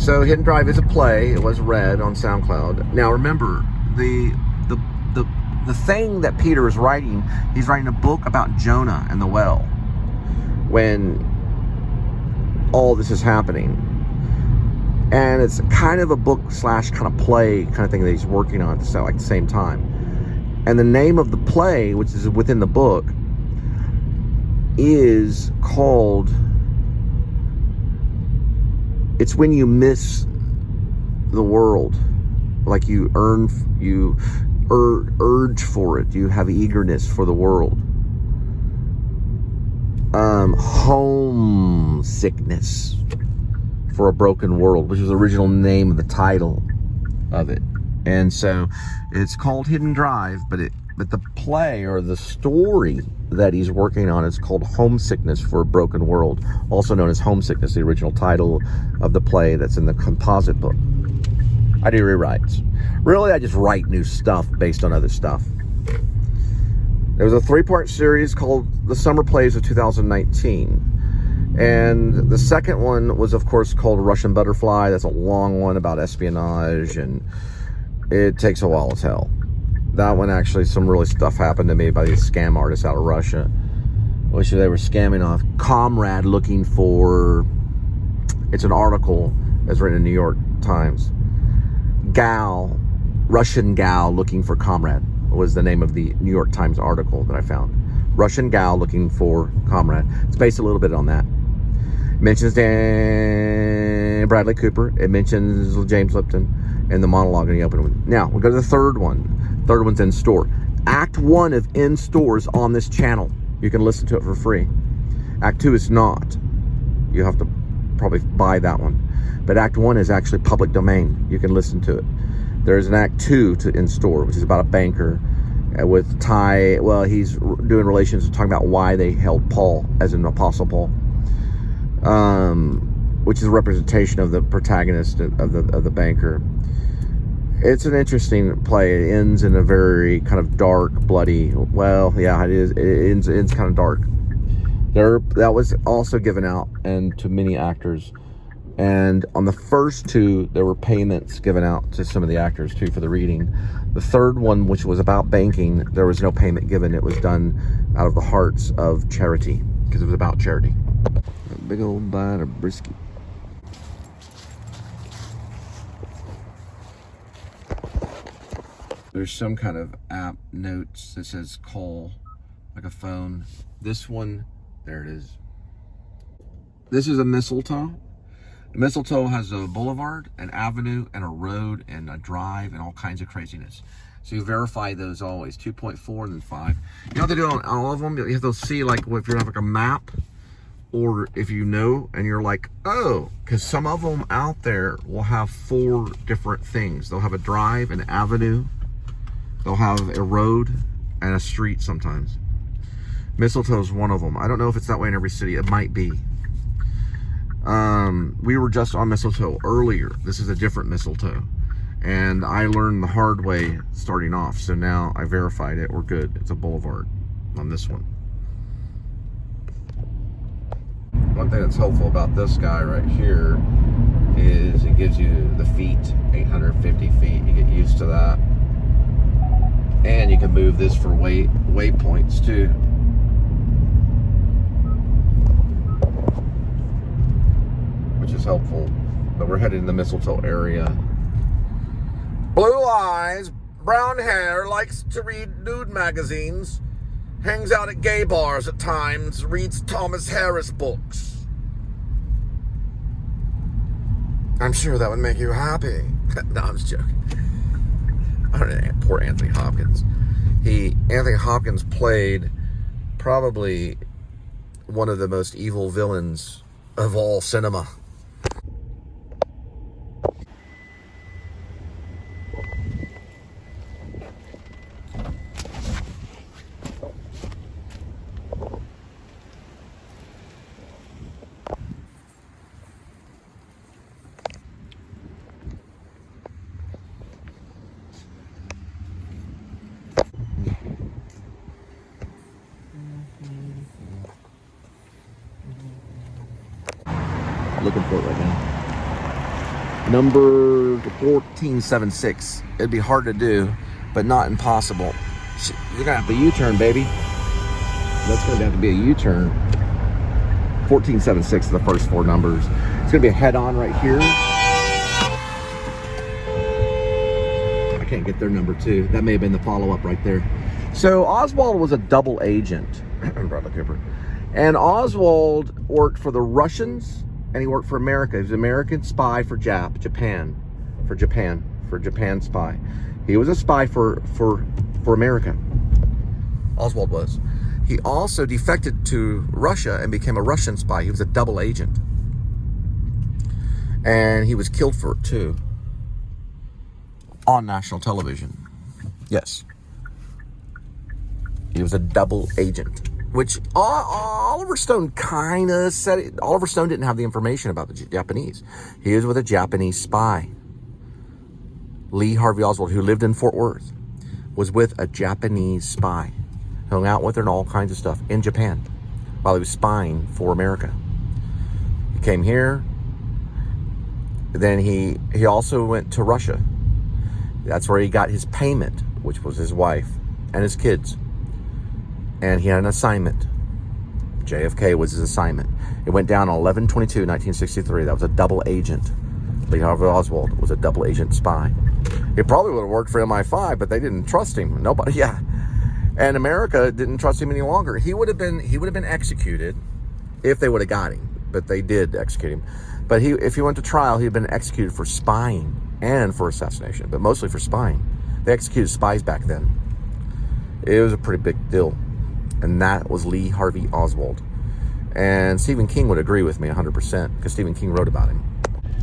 So Hidden Drive is a play. It was read on SoundCloud. Now remember, the thing that Peter is writing, he's writing a book about Jonah and the whale when all this is happening. And it's kind of a book slash kind of play kind of thing that he's working on at the same time. And the name of the play, which is within the book, is called It's When You Miss the World. Like you urge for it. You have eagerness for the world. Homesickness for a Broken World, which was the original name of the title of it. And so it's called Hidden Drive, but the play or the story that he's working on is called Homesickness for a Broken World, also known as Homesickness, the original title of the play that's in the composite book. I do rewrites. Really, I just write new stuff based on other stuff. There was a 3-part series called The Summer Plays of 2019. And the second one was, of course, called Russian Butterfly. That's a long one about espionage, and it takes a while to tell. That one, actually, some really stuff happened to me by these scam artists out of Russia, which they were scamming off. Comrade looking for, it's an article that's written in the New York Times. Russian gal looking for comrade was the name of the New York Times article that I found. Russian gal looking for comrade. It's based a little bit on that. It mentions Bradley Cooper. It mentions James Lipton and the monologue in the opening one. Now, we'll go to the third one. Third one's In Store. Act 1 of In Store is on this channel. You can listen to it for free. Act 2 is not. You have to probably buy that one. But Act 1 is actually public domain. You can listen to it. There's an Act 2 to In Store, which is about a banker with Ty. Well, he's doing relations, talking about why they held Paul as an Apostle Paul, which is a representation of the protagonist of the banker. It's an interesting play. It ends in a very kind of dark, bloody. Well, yeah, it is. It ends kind of dark. That was also given out and to many actors. And on the first 2, there were payments given out to some of the actors too for the reading. The third one, which was about banking, there was no payment given. It was done out of the hearts of charity, because it was about charity. A big old bite of brisket. There's some kind of app notes that says call, like a phone. This one, there it is. This is a mistletoe. Mistletoe has a boulevard, an avenue, and a road, and a drive, and all kinds of craziness. So you verify those always, 2.4 and then 5. You know what they do on all of them? You have to see, like, if you have like a map, or if you know, and you're like, oh, because some of them out there will have 4 different things. They'll have a drive, an avenue, they'll have a road, and a street sometimes. Mistletoe is one of them. I don't know if it's that way in every city. It might be. We were just on mistletoe earlier. This is a different mistletoe, and I learned the hard way starting off, so now I verified it. We're good. It's a boulevard on this one. One thing that's helpful about this guy right here is it gives you the feet, 850 feet. You get used to that, and you can move this for waypoints too. Which is helpful, but we're headed in the mistletoe area. Blue eyes, brown hair, likes to read nude magazines, hangs out at gay bars at times, reads Thomas Harris books. I'm sure that would make you happy. No, I'm just joking. I don't know, poor Anthony Hopkins. Anthony Hopkins played probably one of the most evil villains of all cinema. Looking for it right now. Number 1476. It'd be hard to do, but not impossible. You're gonna have to U-turn, baby. That's gonna have to be a U-turn. 1476 is the first four numbers. It's gonna be a head-on right here. I can't get their number two. That may have been the follow-up right there. So Oswald was a double agent, Bradley Cooper. And Oswald worked for the Russians and he worked for America. He was an American spy for Japan spy. He was a spy for America. Oswald was. He also defected to Russia and became a Russian spy. He was a double agent. And he was killed for it too. On national television. Yes. He was a double agent. Which Oliver Stone kind of said it. Oliver Stone didn't have the information about the Japanese. He was with a Japanese spy. Lee Harvey Oswald, who lived in Fort Worth, was with a Japanese spy. Hung out with her and all kinds of stuff in Japan while he was spying for America. He came here. Then he also went to Russia. That's where he got his payment, which was his wife and his kids. And he had an assignment. JFK was his assignment. It went down on 11/22/1963. That was a double agent. Lee Harvey Oswald was a double agent spy. It probably would have worked for MI5, but they didn't trust him. Nobody, yeah. And America didn't trust him any longer. He would have been executed if they would have got him. But they did execute him. But if he went to trial, he'd been executed for spying and for assassination, but mostly for spying. They executed spies back then. It was a pretty big deal. And that was Lee Harvey Oswald. And Stephen King would agree with me 100% because Stephen King wrote about him.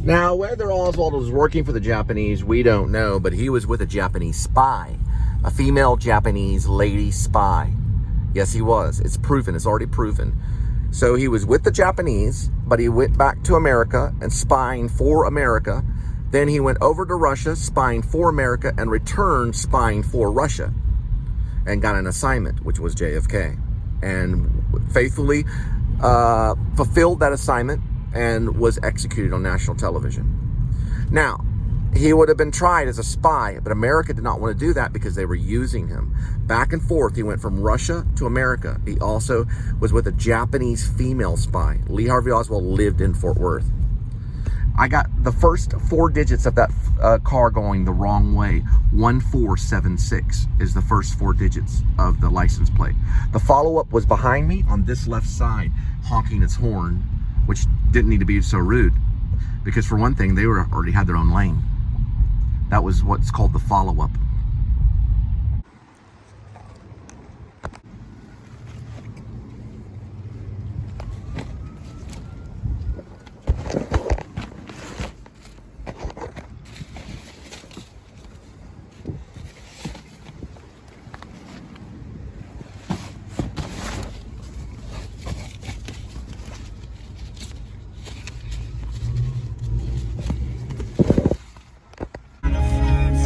Now, whether Oswald was working for the Japanese, we don't know, but he was with a Japanese spy, a female Japanese lady spy. Yes, he was. It's proven. It's already proven. So he was with the Japanese, but he went back to America and spying for America. Then he went over to Russia, spying for America, and returned spying for Russia. And got an assignment, which was JFK, and faithfully fulfilled that assignment and was executed on national television. Now, he would have been tried as a spy, but America did not want to do that because they were using him. Back and forth, he went from Russia to America. He also was with a Japanese female spy. Lee Harvey Oswald lived in Fort Worth. I got the first four digits of that car going the wrong way. 1476 is the first four digits of the license plate. The follow-up was behind me on this left side, honking its horn, which didn't need to be so rude. Because for one thing, they already had their own lane. That was what's called the follow-up.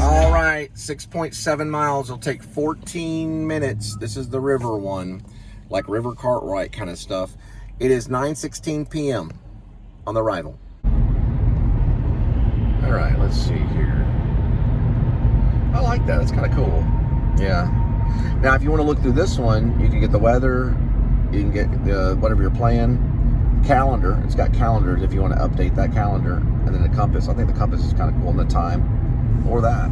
All right, 6.7 miles. It'll take 14 minutes. This is the river one, like River Cartwright kind of stuff. It is 9:16 p.m. on the arrival. All right, let's see here. I like that. It's kind of cool. Yeah. Now, if you want to look through this one, you can get the weather. You can get whatever you're playing. Calendar. It's got calendars if you want to update that calendar. And then the compass. I think the compass is kind of cool. And the time. Or that.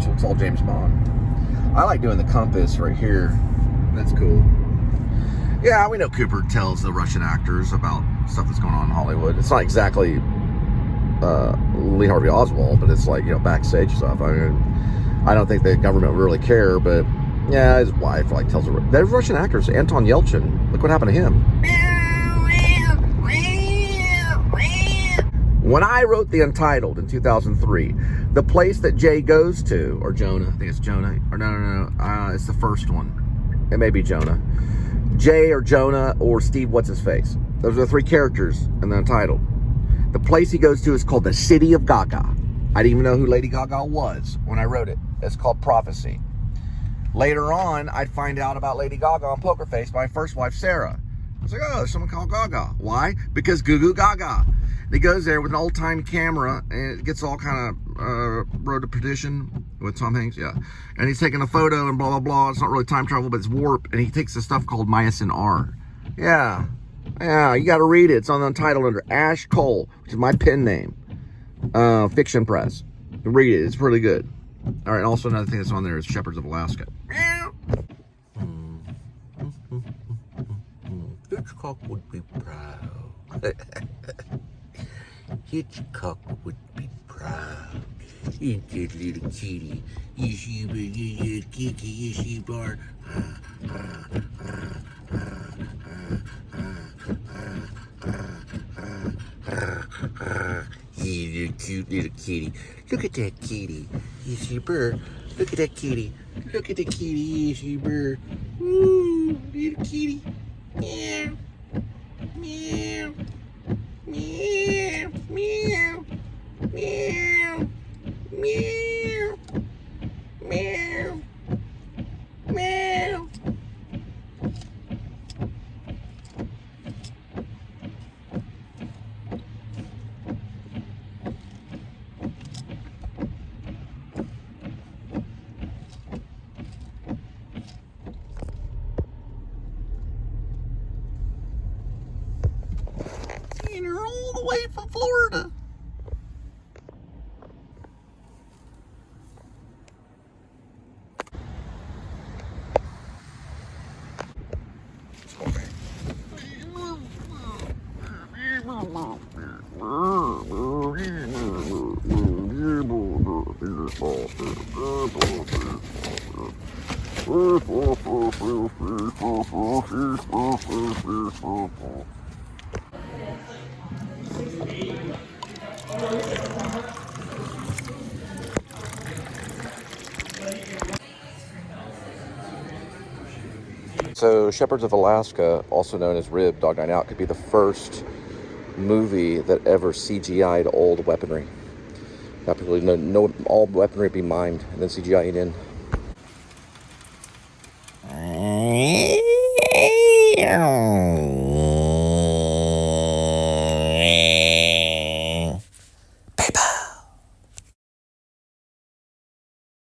So it's all James Bond. I like doing the compass right here. That's cool. Yeah, we know Cooper tells the Russian actors about stuff that's going on in Hollywood. It's not exactly Lee Harvey Oswald, but it's like, you know, backstage stuff. I mean, I don't think the government would really care, but yeah, his wife like tells her. There's Russian actors. Anton Yelchin. Look what happened to him. When I wrote The Untitled in 2003, the place that Jay goes to, or Jonah, I think it's Jonah, or no, it's the first one. It may be Jonah. Jay or Jonah or Steve What's-His-Face. Those are the three characters in The Untitled. The place he goes to is called the City of Gaga. I didn't even know who Lady Gaga was when I wrote it. It's called Prophecy. Later on, I'd find out about Lady Gaga on Poker Face by my first wife, Sarah. It's like, oh, there's someone called Gaga. Why? Because Goo Goo Gaga. And he goes there with an old-time camera, and it gets all kind of Road to Perdition with Tom Hanks, yeah. And he's taking a photo and blah, blah, blah. It's not really time travel, but it's warp. And he takes this stuff called Myosin R. Yeah, you got to read it. It's on the Untitled under Ash Cole, which is my pen name. Fiction Press. Read it. It's really good. All right, also another thing that's on there is Shepherds of Alaska. Hitchcock would be proud. Hitchcock would be proud. Ain't that little kitty? Is she big? Kiki? Is she bar? Yeah, little cute little kitty. Look at that kitty. Is she bird? Look at that kitty. Look at the kitty. Is she bird? Ooh, little kitty. Meow. Meow. Meow. Meow. Meow. Meow. Meow. Meow. And you're all the way from Florida. So, Shepherds of Alaska, also known as Rib, Dog Night Out, could be the first movie that ever CGI'd old weaponry. Not particularly no all weaponry be mined and then CGI'd in.